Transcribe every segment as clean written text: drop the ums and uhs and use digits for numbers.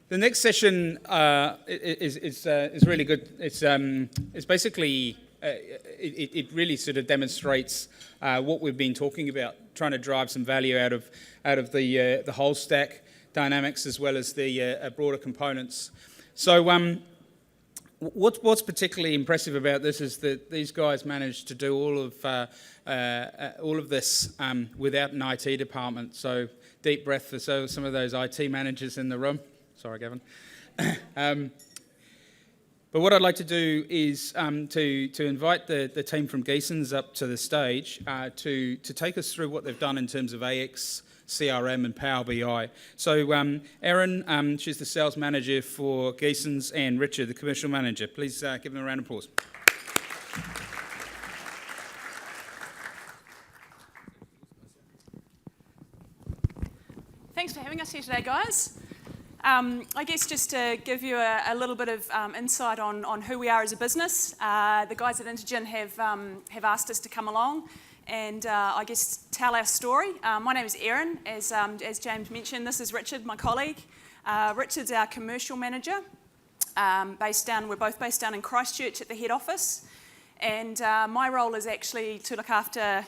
The next session is really good. It's basically it really sort of demonstrates what we've been talking about, trying to drive some value out of the whole stack dynamics as well as the broader components. So what's particularly impressive about this is that these guys managed to do all of this without an IT department. So deep breath for some of those IT managers in the room. Sorry, Gavin. But what I'd like to do is to invite the team from Giesen's up to the stage to take us through what they've done in terms of AX, CRM and Power BI. So Erin, she's the sales manager for Giesen's, and Richard, the commercial manager. Please give them a round of applause. Thanks for having us here today, guys. I guess just to give you a little bit of insight on who we are as a business, the guys at Intergen have asked us to come along and I guess tell our story. My name is Erin, as James mentioned. This is Richard, my colleague. Richard's our commercial manager. We're both based down in Christchurch at the head office, and my role is actually to look after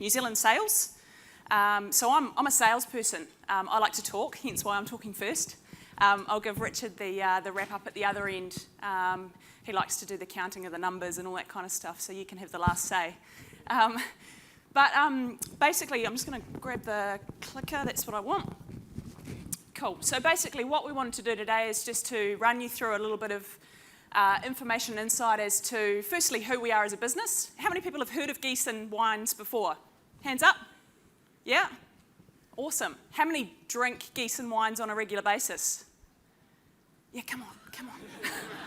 New Zealand sales. So I'm a salesperson. I like to talk, hence why I'm talking first. I'll give Richard the wrap up at the other end. He likes to do the counting of the numbers and all that kind of stuff, so you can have the last say. But basically, I'm just going to grab the clicker. That's what I want. Cool. So basically, what we wanted to do today is just to run you through a little bit of information and insight as to, firstly, who we are as a business. How many people have heard of Giesen Wines before? Hands up. Yeah? Awesome. How many drink Giesen Wines on a regular basis? Yeah, come on.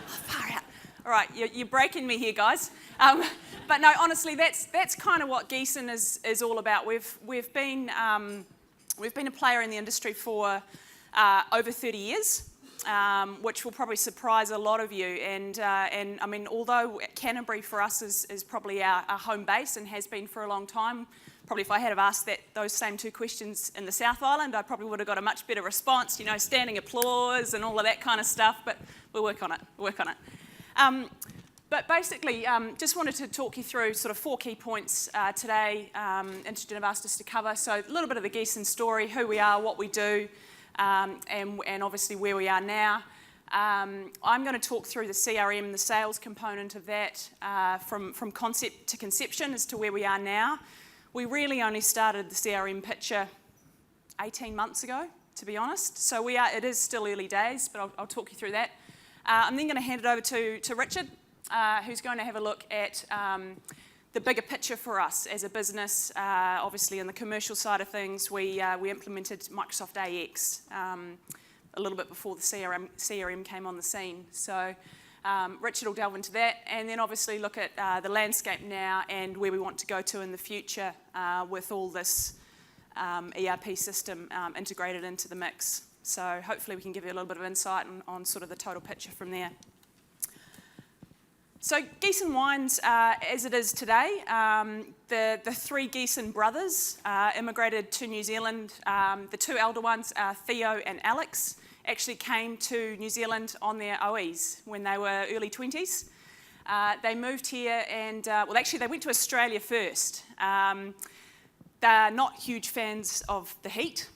Far out. All right, you're breaking me here, guys. But no, honestly, that's kind of what Giesen is all about. We've been a player in the industry for over 30 years, which will probably surprise a lot of you. And I mean, although Canterbury for us is probably our home base and has been for a long time. Probably if I had have asked those same two questions in the South Island, I probably would have got a much better response, standing applause and all of that kind of stuff, but we'll work on it. But basically, just wanted to talk you through sort of 4 key points today. Intergen have asked us to cover. So a little bit of the Giesen story, who we are, what we do, and obviously where we are now. I'm going to talk through the CRM, the sales component of that, from concept to conception as to where we are now. We really only started the CRM picture 18 months ago, to be honest. So it is still early days, but I'll talk you through that. I'm then going to hand it over to Richard, who's going to have a look at the bigger picture for us as a business. Obviously, in the commercial side of things, we implemented Microsoft AX a little bit before the CRM came on the scene. So Richard will delve into that, and then obviously look at the landscape now and where we want to go to in the future with all this ERP system integrated into the mix. So hopefully we can give you a little bit of insight on sort of the total picture from there. So Giesen Wines, as it is today, the 3 Giesen brothers immigrated to New Zealand. The 2 elder ones, Theo and Alex, actually came to New Zealand on their OEs when they were early 20s. They moved here and, well, actually they went to Australia first. They're not huge fans of the heat,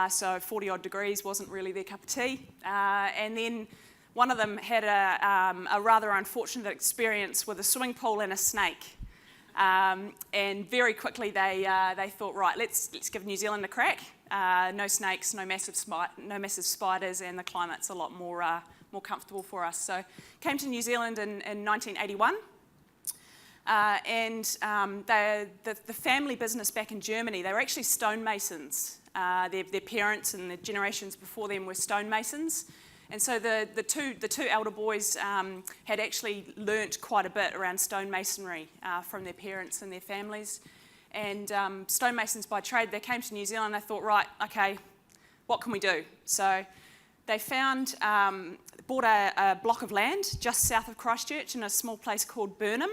so 40 odd degrees wasn't really their cup of tea. And then one of them had a rather unfortunate experience with a swimming pool and a snake. And very quickly they thought, right, let's give New Zealand a crack. No snakes, no massive spiders, and the climate's a lot more comfortable for us. So came to New Zealand in 1981. And the family business back in Germany, they were actually stonemasons. Their parents and the generations before them were stonemasons. And so the two elder boys had actually learnt quite a bit around stonemasonry from their parents and their families. And stonemasons by trade, they came to New Zealand, they thought, right, okay, what can we do? So they bought a block of land just south of Christchurch in a small place called Burnham,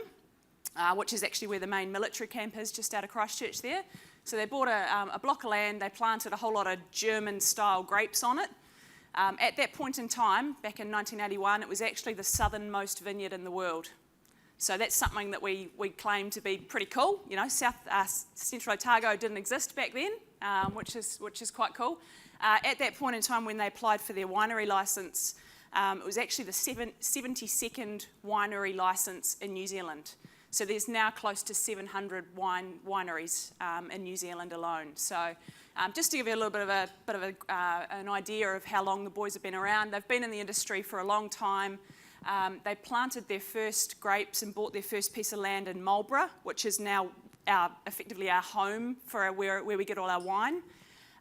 which is actually where the main military camp is, just out of Christchurch there. So they bought a block of land, they planted a whole lot of German-style grapes on it, At that point in time, back in 1981, it was actually the southernmost vineyard in the world. So that's something that we claim to be pretty cool. You know, Central Otago didn't exist back then, which is quite cool. At that point in time when they applied for their winery licence, it was actually the 72nd winery licence in New Zealand. So there's now close to 700 wineries in New Zealand alone. So just to give you a little bit of an idea of how long the boys have been around, they've been in the industry for a long time. They planted their first grapes and bought their first piece of land in Marlborough, which is now effectively our home for where we get all our wine.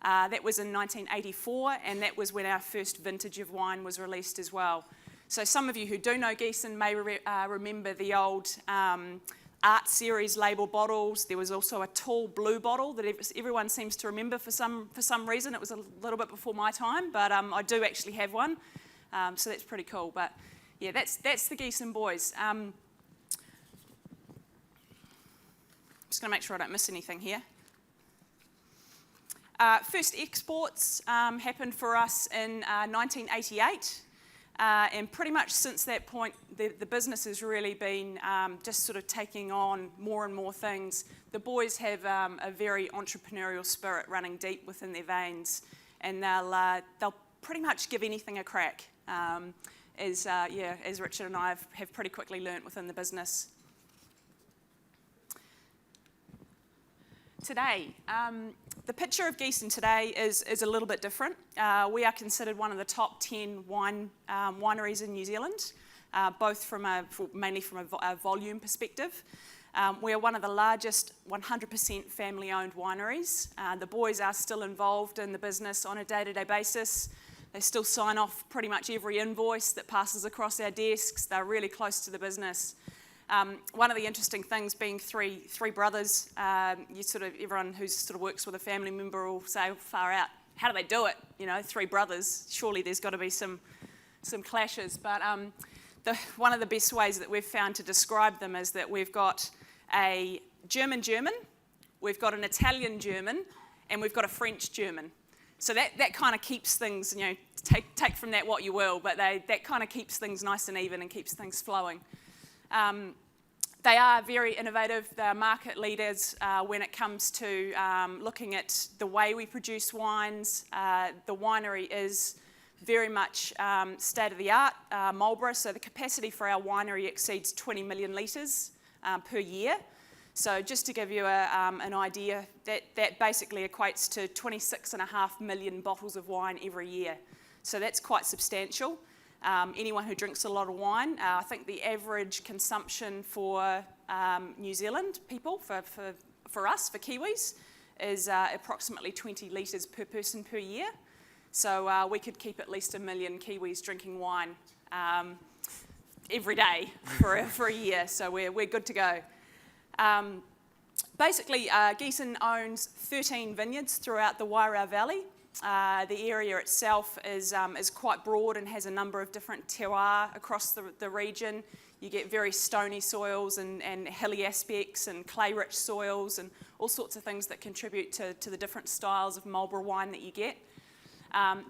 That was in 1984, and that was when our first vintage of wine was released as well. So some of you who do know Giesen may remember the old art series label bottles. There was also a tall blue bottle that everyone seems to remember for some reason. It was a little bit before my time, but I do actually have one, so that's pretty cool. But yeah, that's the Giesen boys. I'm just going to make sure I don't miss anything here. First exports happened for us in 1988. And pretty much since that point, the business has really been just sort of taking on more and more things. The boys have a very entrepreneurial spirit running deep within their veins, and they'll pretty much give anything a crack, as Richard and I have pretty quickly learnt within the business. Today, the picture of Giesen today is a little bit different. We are considered one of the top 10 wineries in New Zealand, both mainly from a volume perspective. We are one of the largest 100% family-owned wineries. The boys are still involved in the business on a day-to-day basis. They still sign off pretty much every invoice that passes across our desks. They're really close to the business. One of the interesting things being three brothers, everyone who sort of works with a family member will say, far out, how do they do it? You know, three brothers, surely there's got to be some clashes. But one of the best ways that we've found to describe them is that we've got a German, we've got an Italian German, and we've got a French German. So that kind of keeps things, you know, take from that what you will, but that kind of keeps things nice and even and keeps things flowing. They are very innovative. They're market leaders when it comes to looking at the way we produce wines. The winery is very much state-of-the-art, Marlborough, so the capacity for our winery exceeds 20 million litres per year. So just to give you an idea, that basically equates to 26.5 million bottles of wine every year. So that's quite substantial. Anyone who drinks a lot of wine, I think the average consumption for New Zealand people, for us, for Kiwis, is approximately 20 litres per person per year. So we could keep at least 1 million Kiwis drinking wine every day for a year. So we're good to go. Basically, Giesen owns 13 vineyards throughout the Wairau Valley. The area itself is quite broad and has a number of different terroir across the region. You get very stony soils and hilly aspects and clay-rich soils and all sorts of things that contribute to the different styles of Marlborough wine that you get.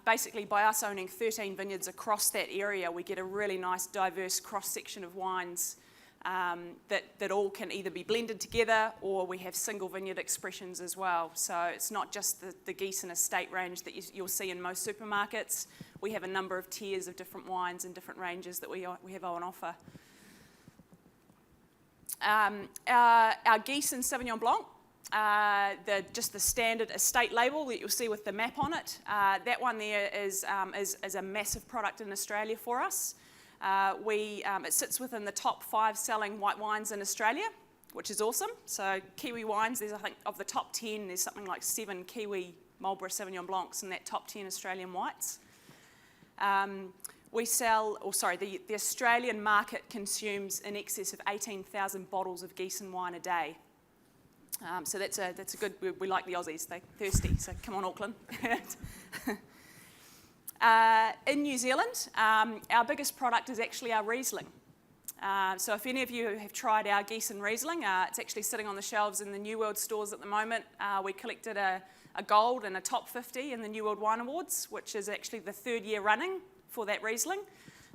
Basically, by us owning 13 vineyards across that area, we get a really nice diverse cross-section of wines that all can either be blended together or we have single vineyard expressions as well. So it's not just the Giesen estate range that you'll see in most supermarkets. We have a number of tiers of different wines and different ranges that we have on offer. Our Giesen Sauvignon Blanc, just the standard estate label that you'll see with the map on it, that one there is a massive product in Australia for us. It sits within the top 5 selling white wines in Australia, which is awesome. So Kiwi wines, I think of the top 10, there's something like 7 Kiwi Marlborough Sauvignon Blancs in that top 10 Australian whites. The Australian market consumes in excess of 18,000 bottles of Giesen wine a day. So that's a good, we like the Aussies, they're thirsty, so come on Auckland. In New Zealand, our biggest product is actually our Riesling. So if any of you have tried our Giesen Riesling, it's actually sitting on the shelves in the New World stores at the moment. We collected a a gold and a top 50 in the New World Wine Awards, which is actually the 3rd year running for that Riesling.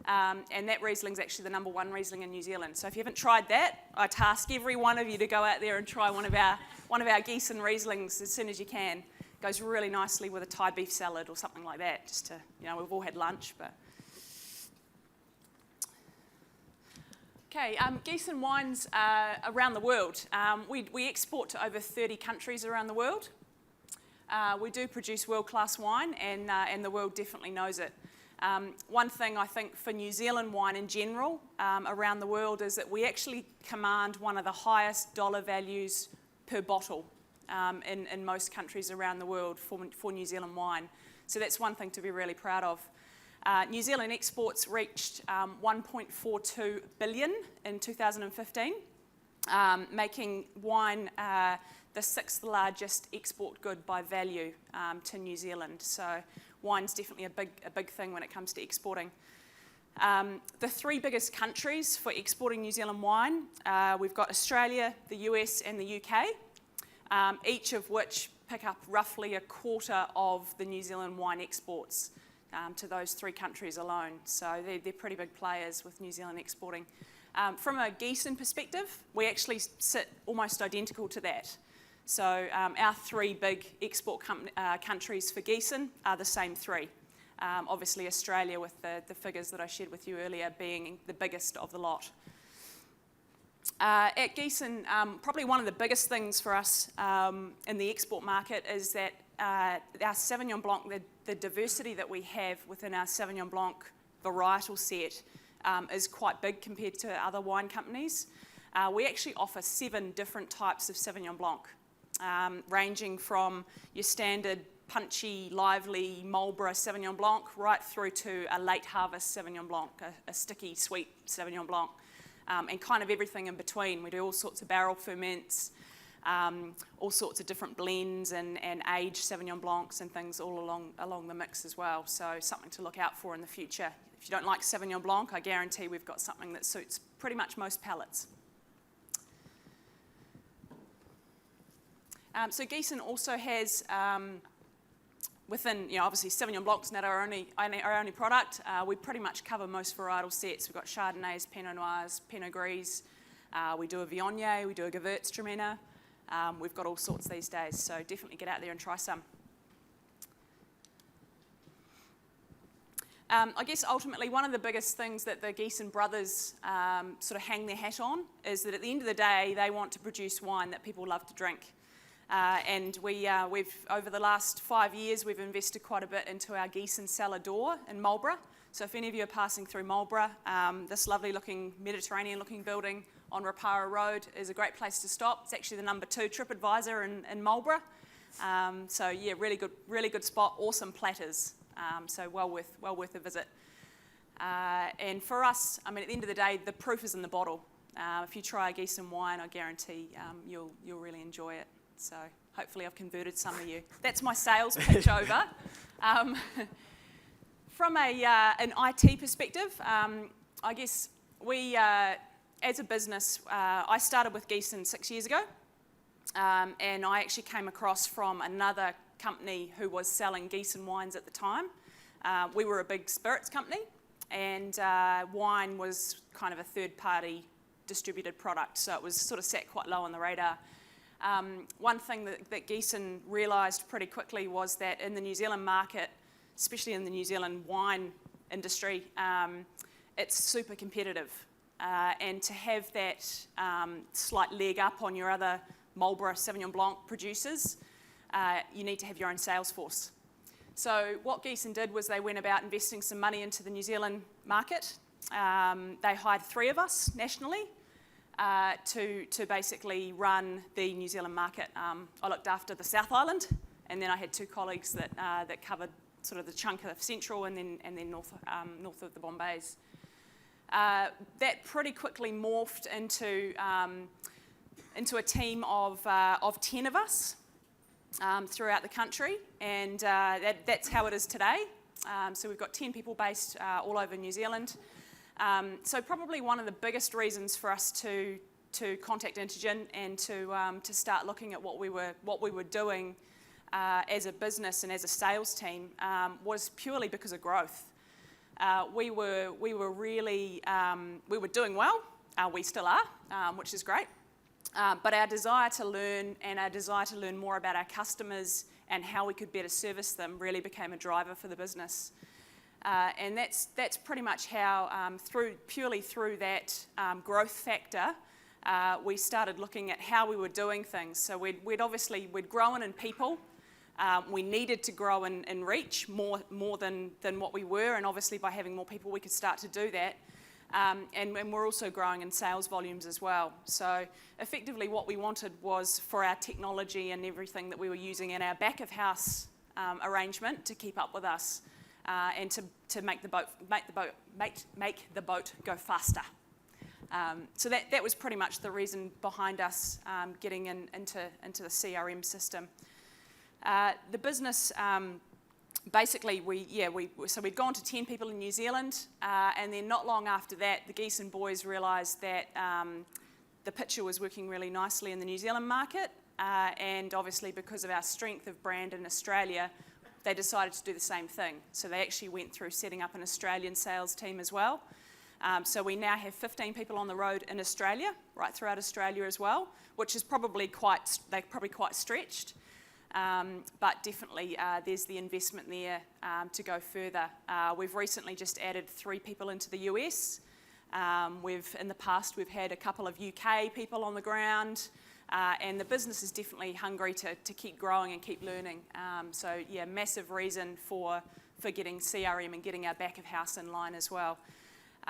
And that Riesling's actually the #1 Riesling in New Zealand. So if you haven't tried that, I task every one of you to go out there and try one of our Giesen Rieslings as soon as you can. It goes really nicely with a Thai beef salad or something like that, just to, we've all had lunch, but... Okay, Giesen Wines around the world. We export to over 30 countries around the world. We do produce world-class wine, and the world definitely knows it. One thing I think for New Zealand wine in general around the world is that we actually command one of the highest dollar values per bottle in most countries around the world for New Zealand wine. So that's one thing to be really proud of. New Zealand exports reached 1.42 billion in 2015, making wine the 6th largest export good by value to New Zealand. So wine's definitely a big thing when it comes to exporting. The 3 biggest countries for exporting New Zealand wine, we've got Australia, the US and the UK, each of which pick up roughly a quarter of the New Zealand wine exports to those 3 countries alone. So they're pretty big players with New Zealand exporting. From a Giesen perspective, we actually sit almost identical to that. So our 3 big export countries for Giesen are the same 3. Obviously Australia, with the figures that I shared with you earlier, being the biggest of the lot. At Giesen, probably one of the biggest things for us in the export market is that our Sauvignon Blanc, the diversity that we have within our Sauvignon Blanc varietal set is quite big compared to other wine companies. We actually offer 7 different types of Sauvignon Blanc, ranging from your standard punchy, lively Marlborough Sauvignon Blanc right through to a late harvest Sauvignon Blanc, a sticky, sweet Sauvignon Blanc, and kind of everything in between. We do all sorts of barrel ferments, all sorts of different blends and aged Sauvignon Blancs and things all along the mix as well. So something to look out for in the future. If you don't like Sauvignon Blanc, I guarantee we've got something that suits pretty much most palates. So Giesen also has, within, obviously Sauvignon Blanc's not our only product. We pretty much cover most varietal sets. We've got Chardonnays, Pinot Noirs, Pinot Gris. We do a Viognier, we do a Gewürztraminer. We've got all sorts these days, so definitely get out there and try some. I guess ultimately one of the biggest things that the Giesen brothers sort of hang their hat on is that at the end of the day, they want to produce wine that people love to drink. And we've, over the last 5 years, we've invested quite a bit into our Giesen Cellar Door in Marlborough. So if any of you are passing through Marlborough, this lovely looking, Mediterranean looking building on Rapara Road is a great place to stop. It's actually the #2 TripAdvisor in Marlborough. So yeah, really good spot, awesome platters. So well worth a visit. And for us, I mean, at the end of the day, the proof is in the bottle. If you try a Giesen wine, I guarantee you'll really enjoy it. So hopefully I've converted some of you. That's my sales pitch over. From an IT perspective, I guess we, as a business, I started with Giesen 6 years ago, and I actually came across from another company who was selling Giesen wines at the time. We were a big spirits company, and wine was kind of a third-party distributed product, so it was sort of sat quite low on the radar. One thing that Giesen realised pretty quickly was that in the New Zealand market, especially in the New Zealand wine industry, it's super competitive. And to have that slight leg up on your other Marlborough Sauvignon Blanc producers, you need to have your own sales force. So what Giesen did was they went about investing some money into the New Zealand market. They hired 3 of us nationally to basically run the New Zealand market. I looked after the South Island, and then I had 2 colleagues that covered sort of the chunk of Central and then north of the Bombays. That pretty quickly morphed into a team of 10 of us throughout the country, and that's how it is today. So we've got 10 people based all over New Zealand. So probably one of the biggest reasons for us to contact Intergen and to start looking at what we were doing as a business and as a sales team was purely because of growth. We were doing well. We still are, which is great. But our desire to learn and our desire to learn more about our customers and how we could better service them really became a driver for the business. And that's pretty much how, purely through that growth factor, we started looking at how we were doing things. So we'd grown in people. We needed to grow in reach more than what we were, and obviously by having more people we could start to do that. And we're also growing in sales volumes as well. So effectively what we wanted was for our technology and everything that we were using in our back of house arrangement to keep up with us and to make the boat go faster. So that was pretty much the reason behind us getting into the CRM system. The business, basically, so we'd gone to 10 people in New Zealand, and then not long after that, the Giesen boys realised that the picture was working really nicely in the New Zealand market, and obviously because of our strength of brand in Australia, they decided to do the same thing. So they actually went through setting up an Australian sales team as well. So we now have 15 people on the road in Australia, right throughout Australia as well, which is probably quite stretched. But definitely there's the investment there to go further. We've recently just added 3 people into the US. In the past we've had a couple of UK people on the ground, and the business is definitely hungry to keep growing and keep learning. So yeah, massive reason for getting CRM and getting our back of house in line as well.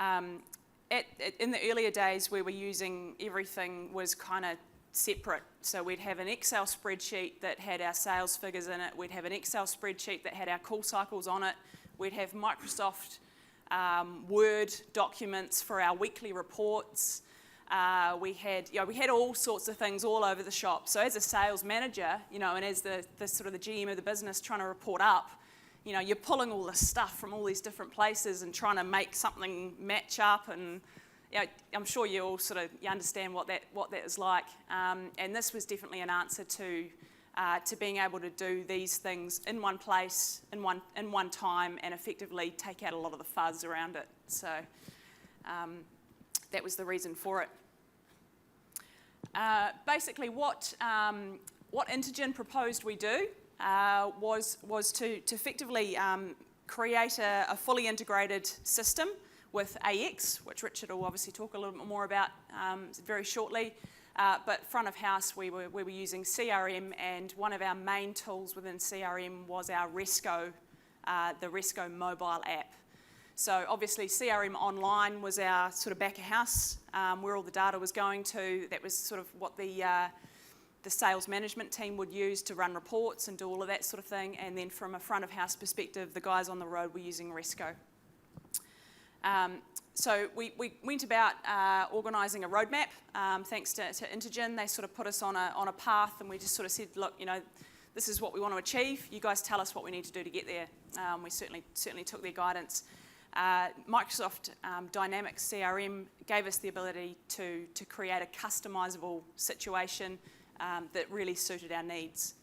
In the earlier days we were using, everything was kind of separate. So we'd have an Excel spreadsheet that had our sales figures in it. We'd have an Excel spreadsheet that had our call cycles on it. We'd have Microsoft Word documents for our weekly reports. We had all sorts of things all over the shop. So as a sales manager, and as the sort of the GM of the business trying to report up, you're pulling all this stuff from all these different places and trying to make something match up. And I'm sure you all you understand what that is like. And this was definitely an answer to being able to do these things in one place, in one time, and effectively take out a lot of the fuzz around it. So that was the reason for it. Basically, what Intergen proposed we do was to effectively create a fully integrated system with AX, which Richard will obviously talk a little bit more about very shortly. But front of house, we were using CRM, and one of our main tools within CRM was our Resco, the Resco mobile app. So obviously CRM Online was our sort of back of house, where all the data was going to. That was sort of what the sales management team would use to run reports and do all of that sort of thing. And then from a front of house perspective, the guys on the road were using Resco. So we went about organising a roadmap, thanks to Intergen. They sort of put us on a path, and we just sort of said, look, this is what we want to achieve. You guys tell us what we need to do to get there. We certainly took their guidance. Microsoft Dynamics CRM gave us the ability to create a customisable situation that really suited our needs.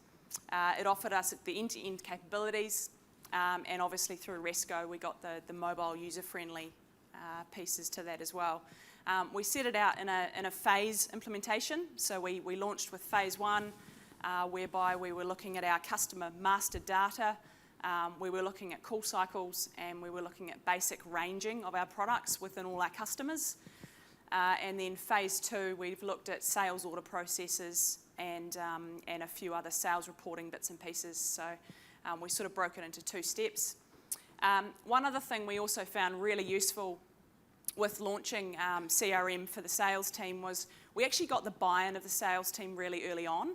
It offered us the end-to-end capabilities, and obviously through Resco we got the mobile user-friendly pieces to that as well. We set it out in a phase implementation. So we launched with phase 1, whereby we were looking at our customer master data. We were looking at call cycles, and we were looking at basic ranging of our products within all our customers. And then phase 2, we've looked at sales order processes and a few other sales reporting bits and pieces. So we sort of broke it into 2 steps. One other thing we also found really useful with launching CRM for the sales team was we actually got the buy-in of the sales team really early on.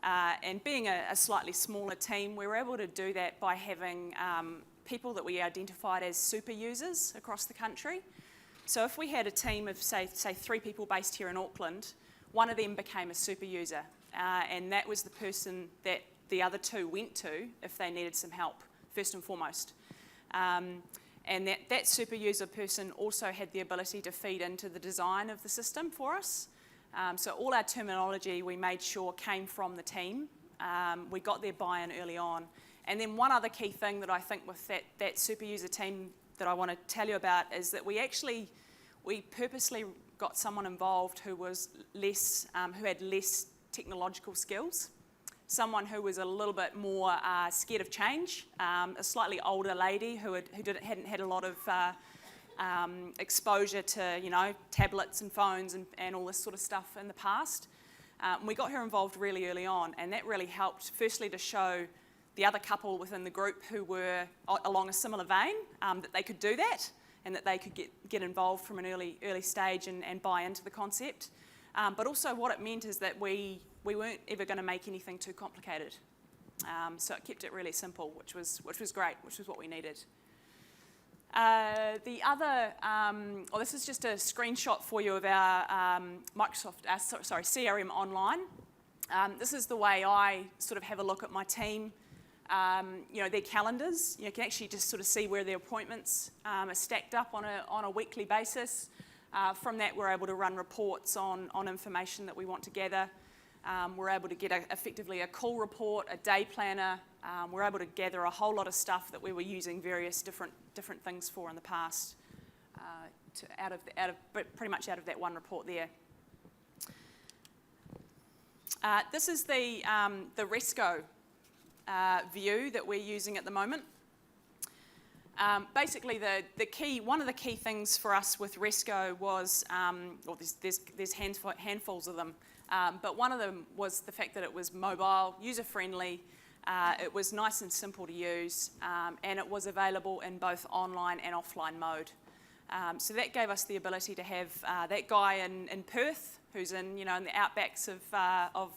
And being a slightly smaller team, we were able to do that by having people that we identified as super users across the country. So if we had a team of, say 3 people based here in Auckland, one of them became a super user. And that was the person that the other 2 went to if they needed some help, first and foremost. And that super user person also had the ability to feed into the design of the system for us. So all our terminology we made sure came from the team, We got their buy-in early on. And then one other key thing that I think with that super user team that I want to tell you about is that we purposely got someone involved who was who had less technological skills, someone who was a little bit more scared of change, a slightly older lady who hadn't had a lot of exposure to tablets and phones and all this sort of stuff in the past. We got her involved really early on, and that really helped, firstly, to show the other couple within the group who were along a similar vein, that they could do that and that they could get involved from an early stage and buy into the concept. But also what it meant is that we weren't ever going to make anything too complicated. So it kept it really simple, which was great, which was what we needed. The other, this is just a screenshot for you of our CRM Online. This is the way I sort of have a look at my team. Their calendars. You can actually just sort of see where their appointments are stacked up on a weekly basis. From that, we're able to run reports on information that we want to gather. We're able to get effectively a call report, a day planner. We're able to gather a whole lot of stuff that we were using various different things for in the past, pretty much out of that one report there. This is the Resco view that we're using at the moment. Basically, one of the key things for us with Resco was, there's handfuls of them, but one of them was the fact that it was mobile, user-friendly, it was nice and simple to use, and it was available in both online and offline mode. So that gave us the ability to have that guy in Perth, who's in the outbacks of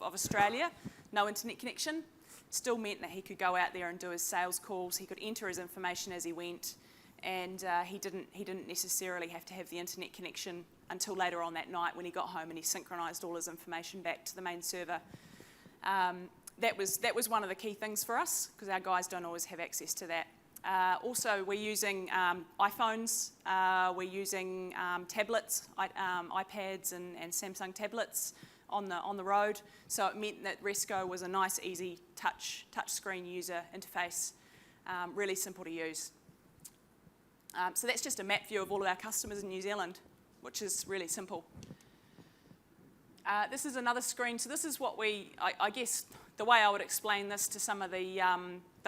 Australia, no internet connection, still meant that he could go out there and do his sales calls. He could enter his information as he went, and he didn't necessarily have to have the internet connection until later on that night when he got home and he synchronised all his information back to the main server. That was one of the key things for us, because our guys don't always have access to that. Also, we're using iPhones, we're using tablets, iPads and Samsung tablets on the road. So it meant that Resco was a nice, easy touch screen user interface, really simple to use. So that's just a map view of all of our customers in New Zealand, which is really simple. This is another screen. So this is what I guess the way I would explain this to some of the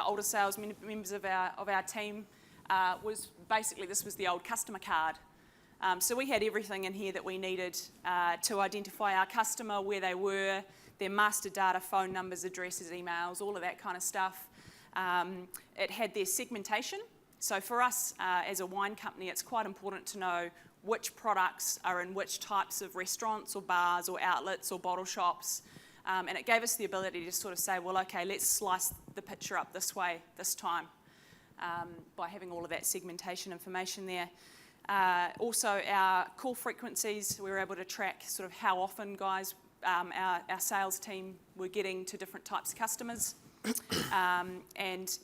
older sales members of our team was basically this was the old customer card. So we had everything in here that we needed to identify our customer, where they were, their master data, phone numbers, addresses, emails, all of that kind of stuff. It had their segmentation. So for us as a wine company, it's quite important to know which products are in which types of restaurants or bars or outlets or bottle shops. And it gave us the ability to sort of say, well, okay, let's slice the picture up this way this time by having all of that segmentation information there. Also, our call frequencies, we were able to track sort of how often guys, our sales team were getting to different types of customers. And,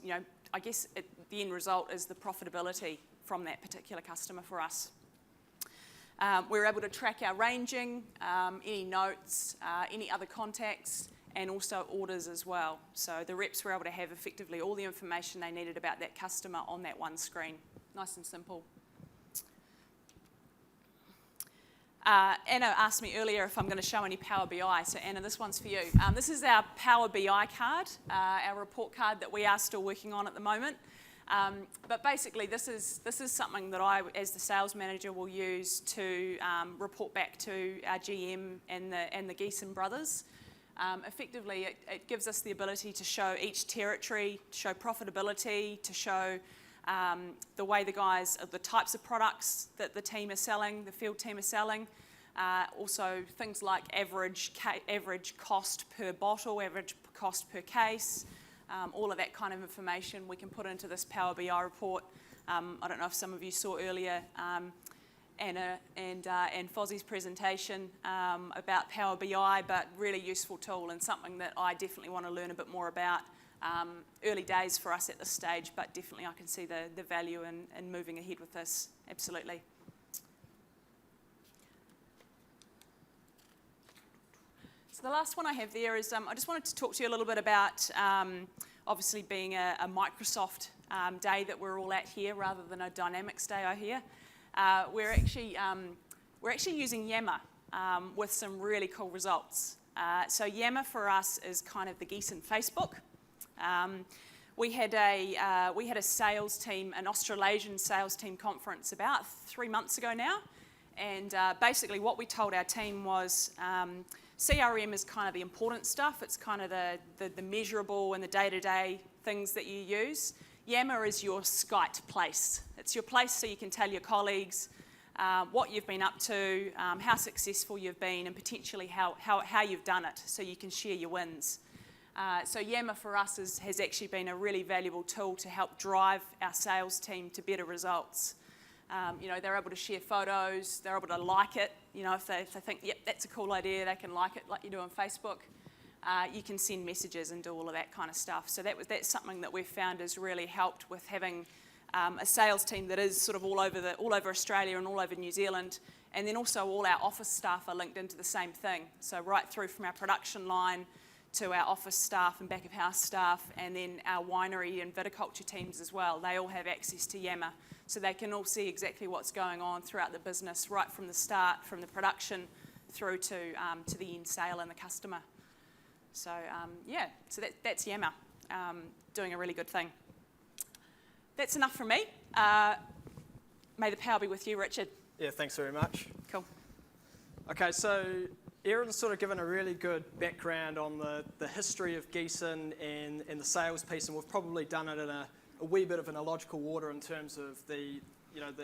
I guess the end result is the profitability from that particular customer for us. We were able to track our ranging, any notes, any other contacts, and also orders as well. So the reps were able to have effectively all the information they needed about that customer on that one screen. Nice and simple. Anna asked me earlier if I'm going to show any Power BI. So Anna, this one's for you. This is our Power BI card, our report card that we are still working on at the moment. But basically, this is something that I, as the sales manager, will use to report back to our GM and the Giesen brothers. Effectively, it gives us the ability to show each territory, to show profitability, to show the way the types of products that the team is selling, the field team is selling. Also, things like average cost per bottle, average cost per case. All of that kind of information we can put into this Power BI report. I don't know if some of you saw earlier Anna and Fozzie's presentation about Power BI, but really useful tool and something that I definitely want to learn a bit more about. Early days for us at this stage, but definitely I can see the value in moving ahead with this, absolutely. So the last one I have there is, I just wanted to talk to you a little bit about, obviously being a Microsoft day that we're all at here rather than a Dynamics day I hear. We're actually using Yammer with some really cool results. So Yammer for us is kind of the Giesen Facebook. We had a sales team, an Australasian sales team conference about 3 months ago now, and basically what we told our team was CRM is kind of the important stuff. It's kind of the measurable and the day-to-day things that you use. Yammer is your Skype place. It's your place so you can tell your colleagues what you've been up to, how successful you've been, and potentially how you've done it, so you can share your wins. So Yammer for us has actually been a really valuable tool to help drive our sales team to better results. They're able to share photos, they're able to like it. If they think, yep, that's a cool idea, they can like it like you do on Facebook. You can send messages and do all of that kind of stuff. So that's something that we've found has really helped with having a sales team that is sort of all over Australia and all over New Zealand. And then also all our office staff are linked into the same thing. So right through from our production line to our office staff and back of house staff, and then our winery and viticulture teams as well. They all have access to Yammer, so they can all see exactly what's going on throughout the business, right from the start, from the production through to the end sale and the customer. So so that's Yammer, doing a really good thing. That's enough from me. May the power be with you, Richard. Yeah, thanks very much. Cool. Okay, so Erin's sort of given a really good background on the history of Giesen and the sales piece, and we've probably done it in a wee bit of an illogical order in terms of the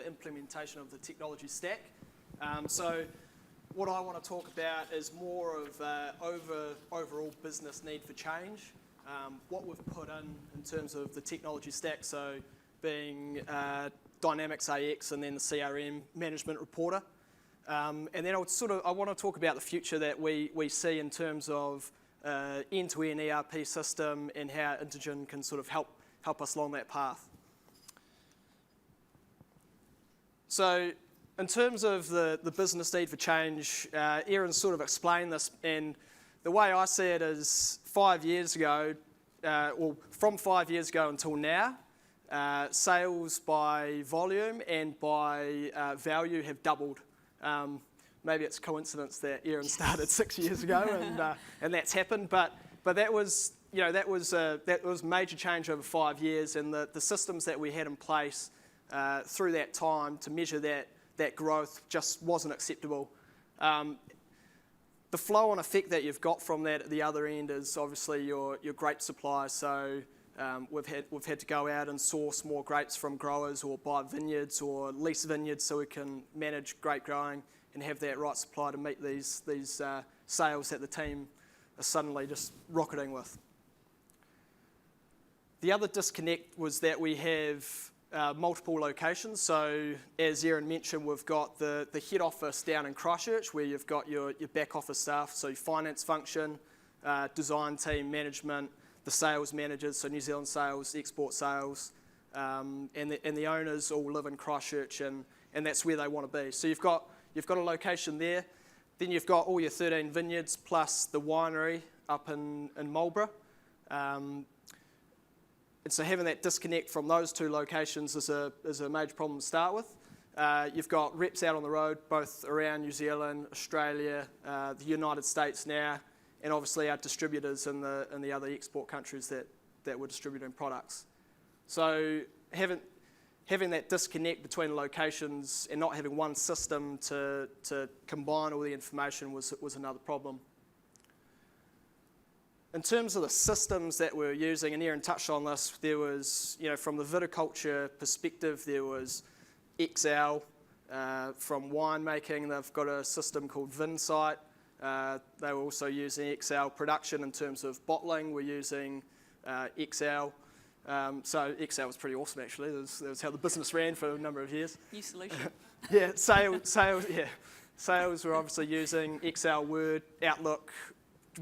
implementation of the technology stack. So what I want to talk about is more of overall business need for change, what we've put in terms of the technology stack, so being Dynamics AX and then the CRM management reporter. And then I want to talk about the future that we see in terms of end-to-end ERP system and how Intergen can sort of help us along that path. So in terms of the business need for change, Erin sort of explained this, and the way I see it is 5 years ago, from 5 years ago until now, sales by volume and by value have doubled. Maybe it's coincidence that Erin started 6 years ago and that's happened, but that was a major change over 5 years, and the systems that we had in place through that time to measure that growth just wasn't acceptable. The flow-on effect that you've got from that at the other end is obviously your grape supply. So we've had to go out and source more grapes from growers or buy vineyards or lease vineyards so we can manage grape growing and have that right supply to meet these sales that the team are suddenly just rocketing with. The other disconnect was that we have multiple locations. So as Erin mentioned, we've got the head office down in Christchurch where you've got your back office staff, so your finance function, design team, management, the sales managers, so New Zealand sales, export sales, and the owners all live in Christchurch, and that's where they want to be. So you've got a location there. Then you've got all your 13 vineyards plus the winery up in Marlborough. And so having that disconnect from those two locations is a major problem to start with. You've got reps out on the road, both around New Zealand, Australia, the United States now, and obviously our distributors in the other export countries that we're distributing products. So having that disconnect between locations and not having one system to combine all the information was another problem. In terms of the systems that we're using, and Erin touched on this, there was, from the viticulture perspective, there was Excel. From winemaking, they've got a system called VinSight. They were also using Excel. Production in terms of bottling, we're using Excel. So Excel was pretty awesome, actually. That was how the business ran for a number of years. New solution. Yeah, sales. Yeah, sales were obviously using Excel, Word, Outlook,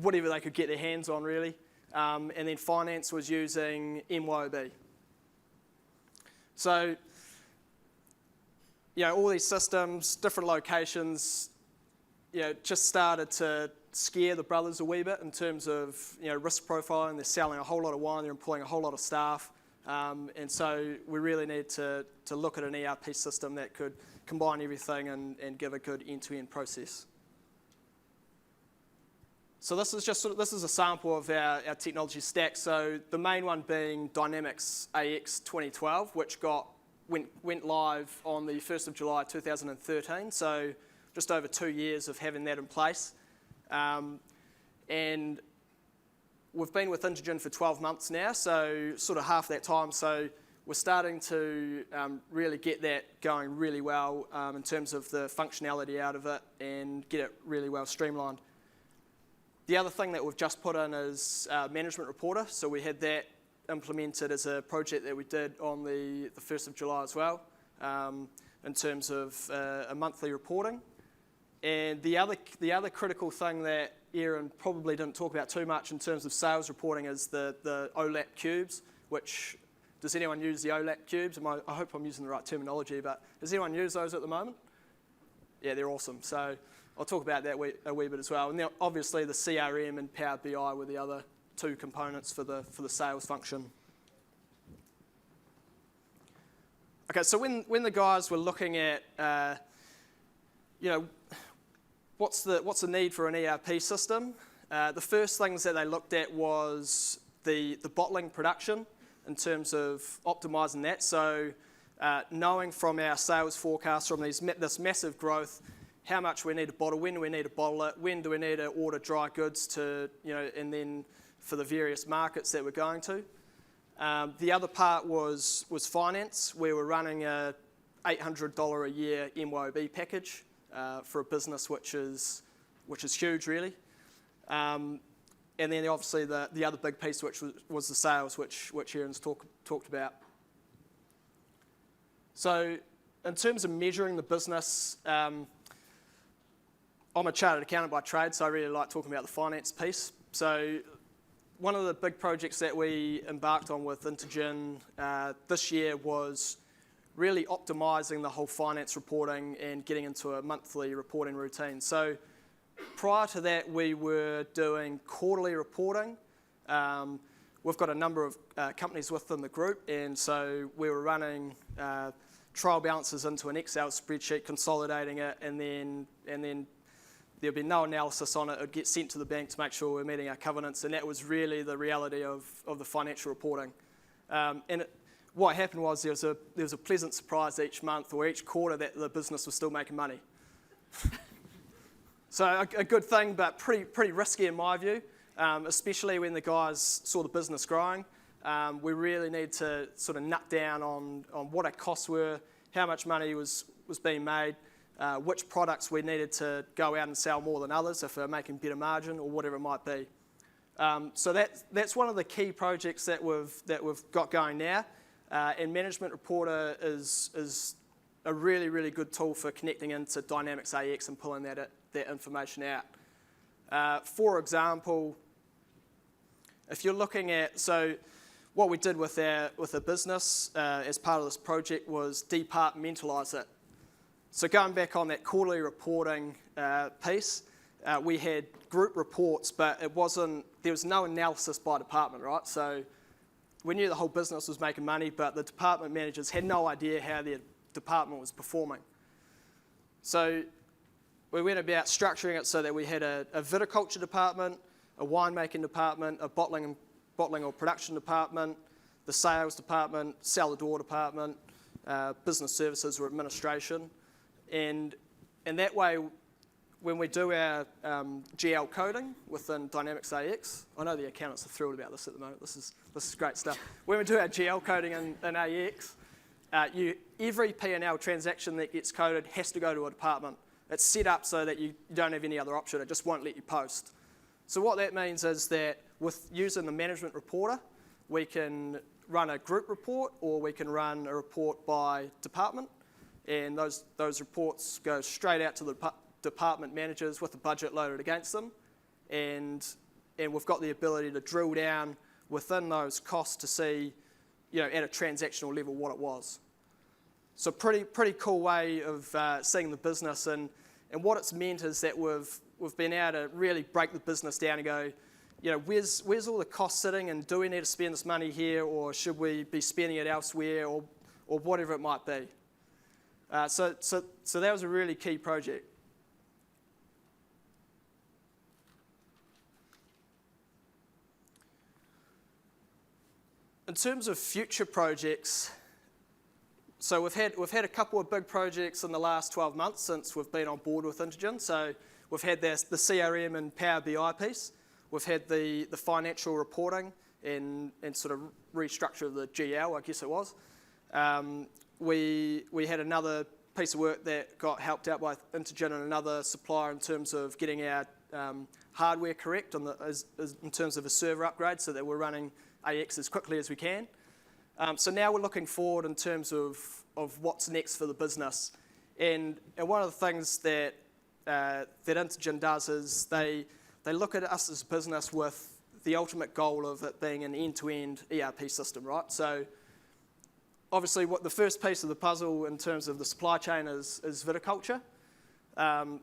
whatever they could get their hands on, really. And then finance was using MYOB. So, all these systems, different locations, just started scare the brothers a wee bit in terms of risk profiling. They're selling a whole lot of wine, they're employing a whole lot of staff, and so we really need to look at an ERP system that could combine everything and give a good end-to-end process. So this is a sample of our technology stack. So the main one being Dynamics AX 2012, which went live on the 1st of July 2013. So just over 2 years of having that in place. And we've been with Intergen for 12 months now, so sort of half that time. So we're starting to really get that going really well in terms of the functionality out of it and get it really well streamlined. The other thing that we've just put in is Management Reporter. So we had that implemented as a project that we did on the 1st of July as well, in terms of a monthly reporting. And the other critical thing that Aaron probably didn't talk about too much in terms of sales reporting is the OLAP cubes, which, does anyone use the OLAP cubes? I hope I'm using the right terminology, but does anyone use those at the moment? Yeah, they're awesome. So I'll talk about that a wee bit as well. And then obviously the CRM and Power BI were the other two components for the sales function. Okay, so when the guys were looking at, what's the need for an ERP system, the first things that they looked at was the bottling production in terms of optimising that. So knowing from our sales forecast from this massive growth, how much we need to bottle, when do we need to bottle it, when do we need to order dry goods to, and then for the various markets that we're going to. The other part was finance. We were running a $800 a year MYOB package for a business which is huge, really. And then obviously the other big piece, which was the sales, which Aaron's talked about. So in terms of measuring the business, I'm a chartered accountant by trade, so I really like talking about the finance piece. So one of the big projects that we embarked on with Intergen this year was really optimising the whole finance reporting and getting into a monthly reporting routine. So prior to that, we were doing quarterly reporting. We've got a number of companies within the group, and so we were running trial balances into an Excel spreadsheet, consolidating it, and then there'd be no analysis on it. It would get sent to the bank to make sure we're meeting our covenants, and that was really the reality of the financial reporting. What happened was there was a pleasant surprise each month or each quarter that the business was still making money. So a good thing, but pretty risky in my view, especially when the guys saw the business growing. We really need to sort of nut down on what our costs were, how much money was being made, which products we needed to go out and sell more than others if we're making better margin or whatever it might be. So that's one of the key projects that we've got going now. And Management Reporter is a really, really good tool for connecting into Dynamics AX and pulling that information out. For example, if you're looking at, so what we did with the business as part of this project was departmentalise it. So going back on that quarterly reporting piece, we had group reports, but there was no analysis by department, right? So we knew the whole business was making money, but the department managers had no idea how their department was performing. So we went about structuring it so that we had a viticulture department, a winemaking department, a bottling or production department, the sales department, cellar door department, business services or administration. And that way, when we do our GL coding within Dynamics AX, I know the accountants are thrilled about this at the moment. This is great stuff. When we do our GL coding in AX, every P&L transaction that gets coded has to go to a department. It's set up so that you don't have any other option. It just won't let you post. So what that means is that with using the Management Reporter, we can run a group report or we can run a report by department. And those reports go straight out to the department managers with the budget loaded against them. And we've got the ability to drill down within those costs to see, at a transactional level what it was. So pretty cool way of seeing the business. And what it's meant is that we've been able to really break the business down and go, where's all the cost sitting, and do we need to spend this money here, or should we be spending it elsewhere, or whatever it might be. So that was a really key project. In terms of future projects, so we've had a couple of big projects in the last 12 months since we've been on board with Intergen. So we've had the CRM and Power BI piece. We've had the financial reporting and sort of restructure of the GL, I guess it was. We had another piece of work that got helped out by Intergen and another supplier in terms of getting our hardware correct in terms of a server upgrade, so that we're running AX as quickly as we can. So now we're looking forward in terms of what's next for the business. And one of the things that Intergen does is they look at us as a business with the ultimate goal of it being an end-to-end ERP system, right? So obviously what the first piece of the puzzle in terms of the supply chain is viticulture. And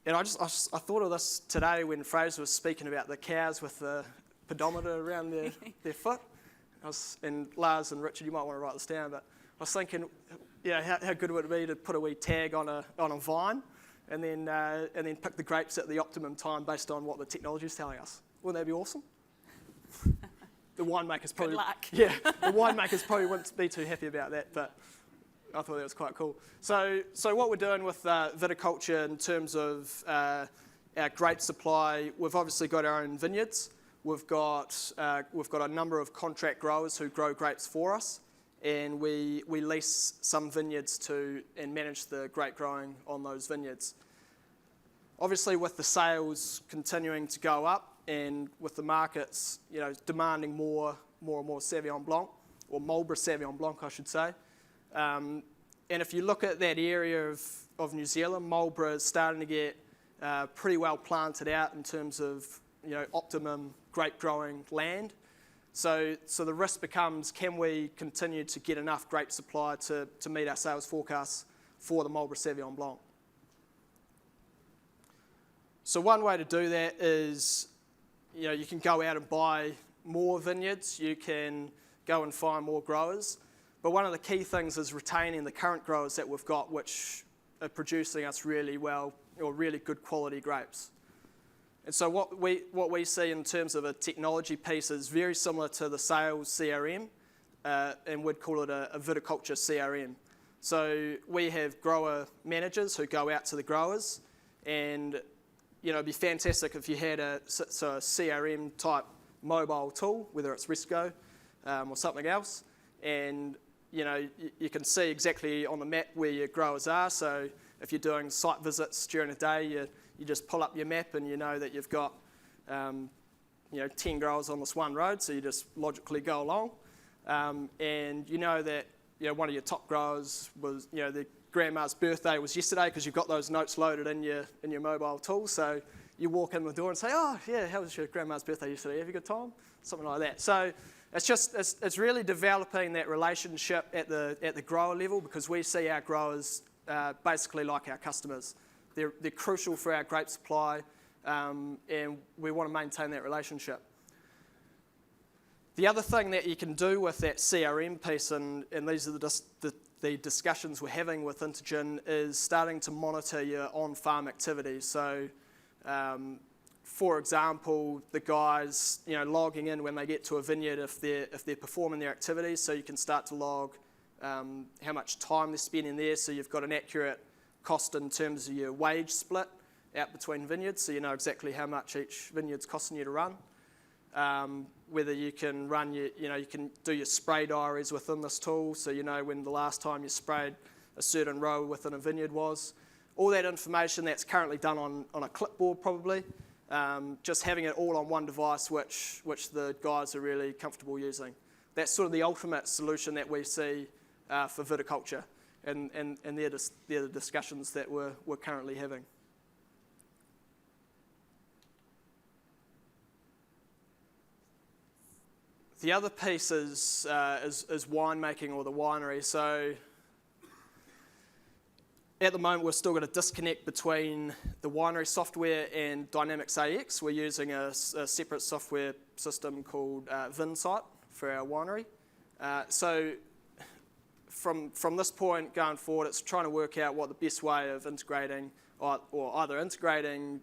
I thought of this today when Fraser was speaking about the cows with the pedometer around their foot. And Lars and Richard, you might want to write this down, but I was thinking, how good would it be to put a wee tag on a vine and then pick the grapes at the optimum time based on what the technology is telling us? Wouldn't that be awesome? The winemakers probably, good luck. Yeah, the winemakers probably wouldn't be too happy about that, but I thought that was quite cool. So what we're doing with viticulture in terms of our grape supply, we've obviously got our own vineyards. We've got a number of contract growers who grow grapes for us, and we lease some vineyards and manage the grape growing on those vineyards. Obviously, with the sales continuing to go up and with the markets, demanding more and more Sauvignon Blanc, or Marlborough Sauvignon Blanc, I should say. And if you look at that area of New Zealand, Marlborough is starting to get pretty well planted out in terms of optimum grape growing land. So the risk becomes, can we continue to get enough grape supply to meet our sales forecasts for the Marlborough Sauvignon Blanc? So one way to do that is, you can go out and buy more vineyards, you can go and find more growers, but one of the key things is retaining the current growers that we've got, which are producing us really well, or really good quality grapes. And so what we see in terms of a technology piece is very similar to the sales CRM, and we'd call it a viticulture CRM. So we have grower managers who go out to the growers, and it'd be fantastic if you had a CRM type mobile tool, whether it's Risco or something else, and you can see exactly on the map where your growers are. So if you're doing site visits during the day, you just pull up your map and you know that you've got 10 growers on this one road, so you just logically go along. And you know that one of your top growers was, their grandma's birthday was yesterday, because you've got those notes loaded in your mobile tool. So you walk in the door and say, oh yeah, how was your grandma's birthday yesterday? Have you a good time? Something like that. So it's really developing that relationship at the grower level, because we see our growers basically like our customers. They're crucial for our grape supply, and we want to maintain that relationship. The other thing that you can do with that CRM piece, and these are the discussions we're having with Intergen, is starting to monitor your on-farm activities. So, for example, the guys, logging in when they get to a vineyard if they're performing their activities, so you can start to log how much time they're spending there, so you've got an accurate cost in terms of your wage split out between vineyards, so you know exactly how much each vineyard's costing you to run. Whether you can run you can do your spray diaries within this tool, so you know when the last time you sprayed a certain row within a vineyard was. All that information that's currently done on a clipboard probably, just having it all on one device which the guys are really comfortable using. That's sort of the ultimate solution that we see for viticulture, and they're the discussions that we're currently having. The other piece is winemaking, or the winery. So at the moment, we've still got a disconnect between the winery software and Dynamics AX. We're using a separate software system called Vinsight for our winery. So from this point going forward, it's trying to work out what the best way of integrating, or either integrating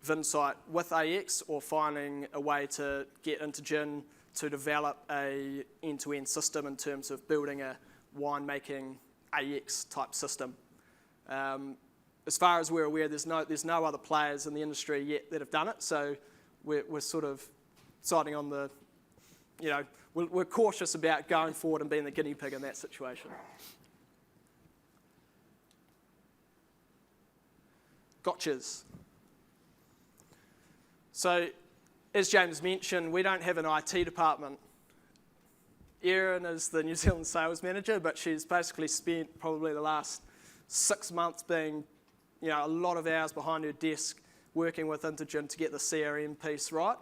Vinsight with AX or finding a way to get Intergin to develop a end-to-end system in terms of building a winemaking AX type system. As far as we're aware, there's no other players in the industry yet that have done it, so we're sort of siding on the, we're cautious about going forward and being the guinea pig in that situation. Gotchas. So, as James mentioned, we don't have an IT department. Erin is the New Zealand sales manager, but she's basically spent probably the last 6 months being, a lot of hours behind her desk working with Intergin to get the CRM piece right.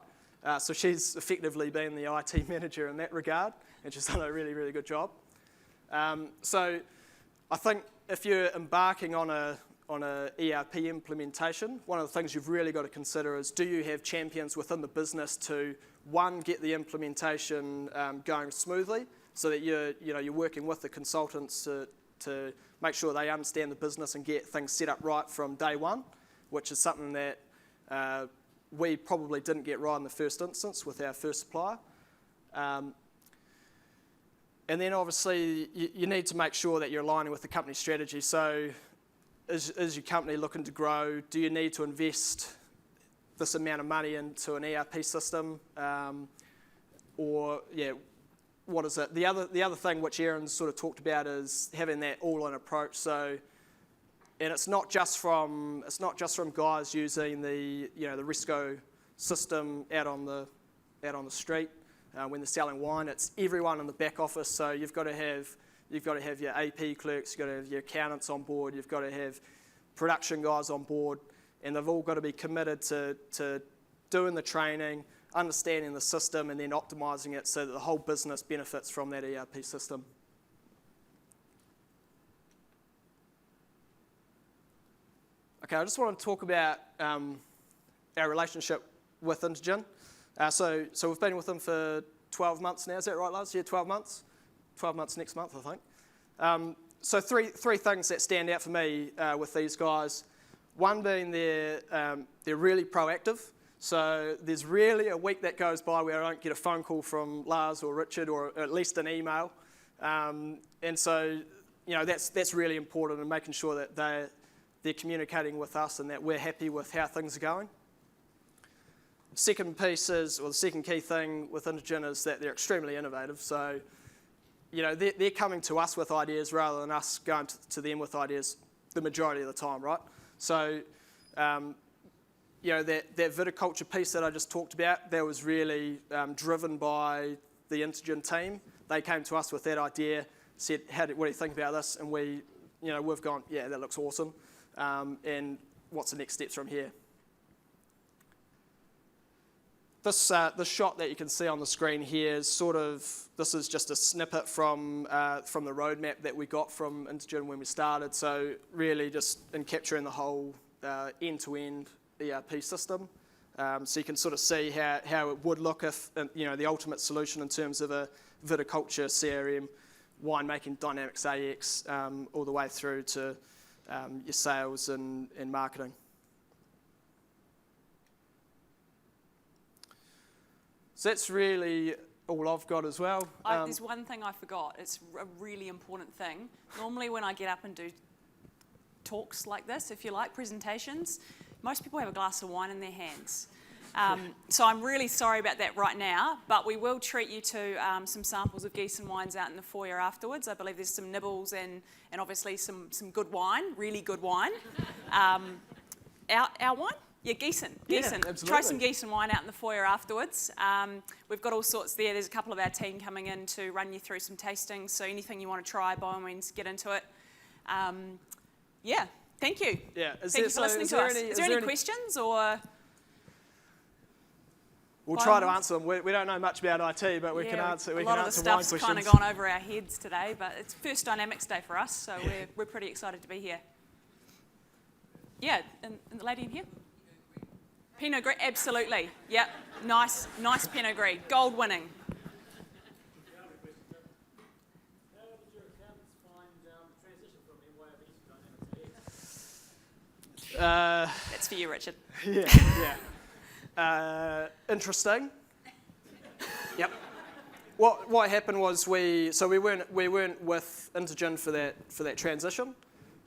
So she's effectively been the IT manager in that regard, and she's done a really, really good job. So I think if you're embarking on a ERP implementation, one of the things you've really got to consider is, do you have champions within the business to, one, get the implementation going smoothly, so that you're working with the consultants to make sure they understand the business and get things set up right from day one, which is something that we probably didn't get right in the first instance with our first supplier. And then obviously you need to make sure that you're aligning with the company strategy. So is your company looking to grow? Do you need to invest this amount of money into an ERP system? What is it? The other thing which Erin sort of talked about is having that all-in approach. So, and it's not just from guys using the the Risco system out on the street when they're selling wine. It's everyone in the back office. So you've got to have your AP clerks, you've got to have your accountants on board, you've got to have production guys on board, and they've all got to be committed to doing the training, understanding the system, and then optimising it so that the whole business benefits from that ERP system. Okay, I just want to talk about our relationship with Intergin. So we've been with them for 12 months now, is that right, Lars? Yeah, 12 months. 12 months next month, I think. So three things that stand out for me with these guys. One being they're really proactive. So there's rarely a week that goes by where I don't get a phone call from Lars or Richard, or at least an email. And so that's really important, in making sure that they're communicating with us and that we're happy with how things are going. Second piece is, or the second key thing with Intergin, is that they're extremely innovative. So they're coming to us with ideas rather than us going to them with ideas the majority of the time, right? So, that viticulture piece that I just talked about, that was really driven by the Intergin team. They came to us with that idea, said, what do you think about this? And we've gone, yeah, that looks awesome. And what's the next steps from here? This shot that you can see on the screen here is this is just a snippet from the roadmap that we got from Intergin when we started. So really just in capturing the whole end-to-end ERP system. So you can sort of see how it would look if, the ultimate solution in terms of a viticulture CRM, winemaking Dynamics AX, all the way through to your sales and marketing. So that's really all I've got as well. There's one thing I forgot. It's a really important thing. Normally when I get up and do talks like this, if you like, presentations, most people have a glass of wine in their hands. So I'm really sorry about that right now, but we will treat you to some samples of Giesen Wines out in the foyer afterwards. I believe there's some nibbles and obviously some good wine, really good wine. Our wine? Yeah, Giesen. Yeah, absolutely. Try some Giesen wine out in the foyer afterwards. We've got all sorts there. There's a couple of our team coming in to run you through some tastings, so anything you want to try, by all means, get into it. Thank you. Yeah. Thank you for listening to us. Is there any questions or? We'll By try all to means. answer them. We don't know much about IT, but we can answer. We a lot can of the answer wine stuff's questions. kind of gone over our heads today, but it's first Dynamics Day for us, so we're pretty excited to be here. Yeah, and the lady in here? Pinot Gris, absolutely. Yep, nice Pinot Gris, gold winning. That's for you, Richard. Yeah. Interesting. Yep. What happened was we weren't with Intergen for that transition,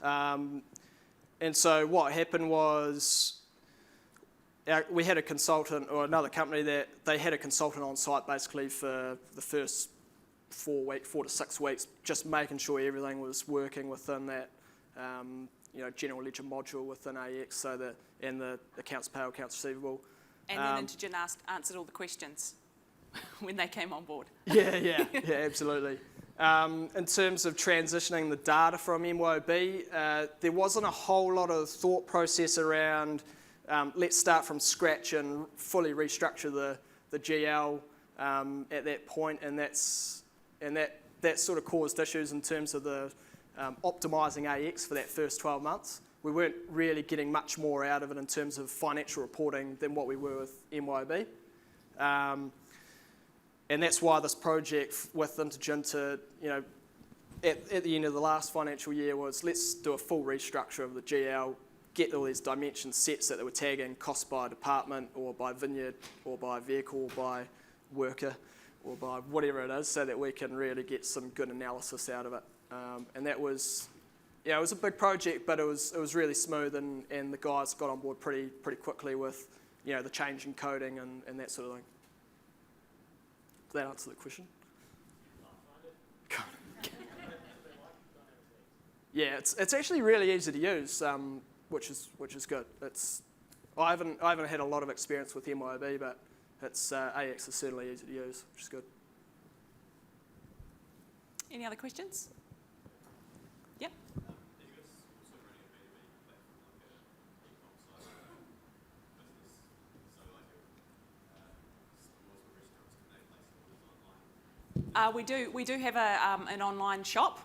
and so what happened was we had a consultant or another company that they had a consultant on site basically for the first 4 to 6 weeks, just making sure everything was working within that general ledger module within AX, so that and the accounts payable, accounts receivable. And then Intergen answered all the questions when they came on board. Yeah, absolutely. In terms of transitioning the data from MYOB, there wasn't a whole lot of thought process around let's start from scratch and fully restructure the GL at that point, and that sort of caused issues in terms of the optimising AX for that first 12 months. We weren't really getting much more out of it in terms of financial reporting than what we were with MYOB. And that's why this project with Intergen at the end of the last financial year was let's do a full restructure of the GL, get all these dimensions set so that we're tagging cost by department or by vineyard or by vehicle or by worker or by whatever it is, so that we can really get some good analysis out of it. And that was, it was a big project, but it was really smooth, and the guys got on board pretty quickly with the change in coding and that sort of thing. Does that answer the question? Yeah, it's actually really easy to use, which is good. I haven't had a lot of experience with MYOB, but AX is certainly easy to use, which is good. Any other questions? Yep. We do have an online shop,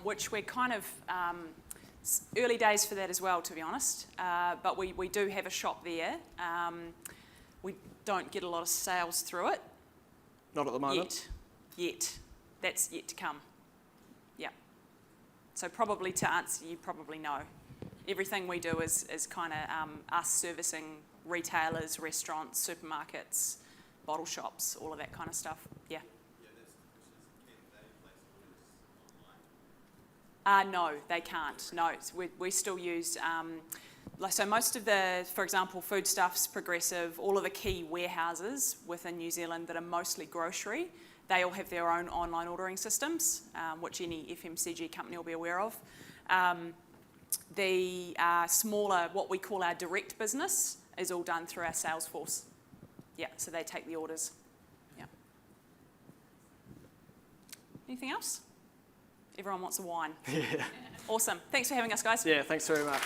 which we're kind of early days for that as well, to be honest. But we do have a shop there. We don't get a lot of sales through it. Not at the moment. Yet. That's yet to come. Yeah. So probably to answer, you probably know. Everything we do is kind of us servicing retailers, restaurants, supermarkets, bottle shops, all of that kind of stuff. Yeah. No, they can't. No, we still use, so most of the, for example, Foodstuffs, Progressive, all of the key warehouses within New Zealand that are mostly grocery, they all have their own online ordering systems, which any FMCG company will be aware of. The smaller, what we call our direct business, is all done through our sales force. Yeah, so they take the orders. Yeah. Anything else? Everyone wants a wine. Yeah. Awesome. Thanks for having us, guys. Yeah, thanks very much.